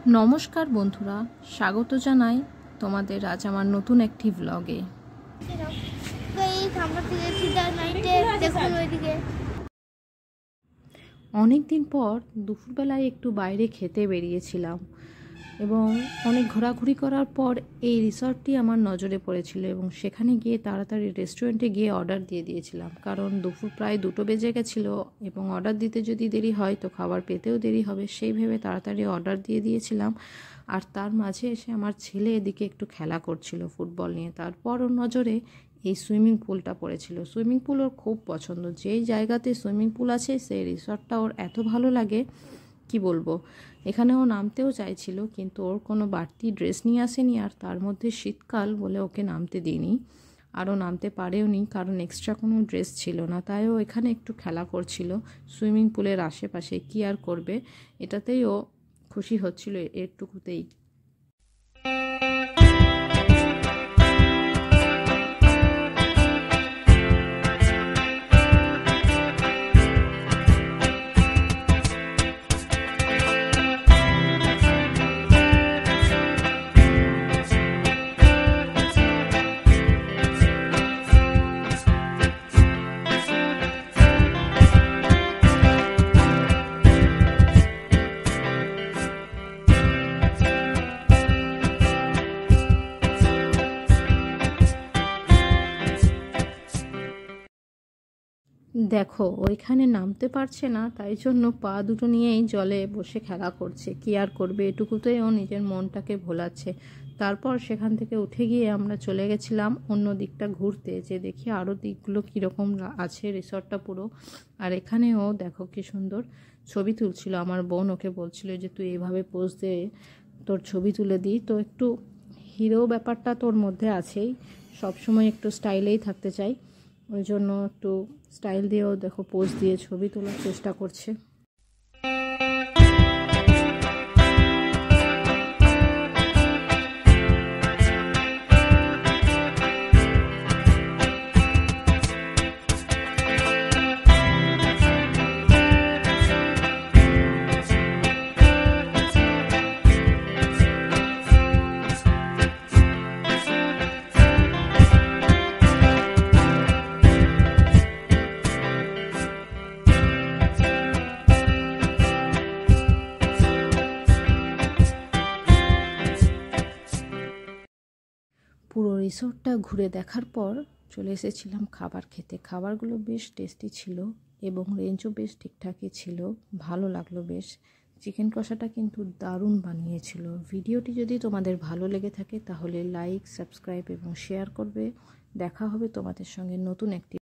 नमस्कार बंधुरा स्वागत जानाई तोमादेर आज आमार नतून एकटी व्लगे। अनेक दिन पर दुपुरबेलाय एकटू बाइरे खेते बेरिएछिलाम এবং অনেক ঘোরাঘুরি করার পর এই রিসর্টটি আমার নজরে পড়েছিল এবং সেখানে গিয়ে তাড়াতাড়ি রেস্টুরেন্টে গিয়ে অর্ডার দিয়ে দিয়েছিলাম, কারণ দুপুর প্রায় 2টো বেজে গেছিলো এবং অর্ডার দিতে যদি দেরি হয় তো খাবার পেতেও দেরি হবে, সেই ভেবে তাড়াতাড়ি অর্ডার দিয়ে দিয়েছিলাম। আর তার মাঝে এসে আমার ছেলে এদিকে একটু খেলা করছিল ফুটবল নিয়ে, তারপর ওর নজরে এই সুইমিং পুলটা পড়েছিল। সুইমিং পুল ওর খুব পছন্দ, যেই জায়গাতে সুইমিং পুল আছে সেই রিসর্টটা ওর এত ভালো লাগে কি বলবো। এখানে ও নামতেও চাইছিল কিন্তু ওর কোনো বাড়তি ড্রেস নিয়ে আসেনি, আর তার মধ্যে শীতকাল বলে ওকে নামতে দিইনি, আর ও নামতে পারেও নি কারণ এক্সট্রা কোনো ড্রেস ছিল না। তাই ও এখানে একটু খেলা করছিল সুইমিং পুলের আশেপাশে, কি আর করবে, এটাতেই ও খুশি হচ্ছিল এরটুকুতেই। দেখো ওইখানে নামতে পারছে না, তাই জন্য পা দুটো নিয়েই জলে বসে খেলা করছে, কি আর করবে, এটুকুতেই ও নিজের মনটাকে ভোলাচ্ছে। তারপর সেখান থেকে উঠে গিয়ে আমরা চলে গেছিলাম অন্য দিকটা ঘুরতে, যে দেখি আরও দিকগুলো কীরকম আছে রিসর্টটা পুরো। আর এখানেও দেখো কি সুন্দর ছবি তুলছিল আমার বোন, ওকে বলছিল যে তুই এইভাবে পোজ দে, তোর ছবি তুলে দিই। তো একটু হিরো ব্যাপারটা তোর মধ্যে আছেই, সবসময় একটু স্টাইলেই থাকতে চাই, ওই জন্য একটু স্টাইল দিয়েও দেখো পোজ দিয়ে ছবি তোলার চেষ্টা করছে। পুরো রিসর্টটা ঘুরে দেখার পর চলে এসেছিলাম খাবার খেতে। খাবারগুলো বেশ টেস্টি ছিল এবং রেঞ্জও বেশ ঠিকঠাকই ছিল, ভালো লাগলো বেশ। চিকেন কষাটা কিন্তু দারুণ বানিয়েছিল। ভিডিওটি যদি তোমাদের ভালো লেগে থাকে তাহলে লাইক, সাবস্ক্রাইব এবং শেয়ার করবে। দেখা হবে তোমাদের সঙ্গে নতুন একটি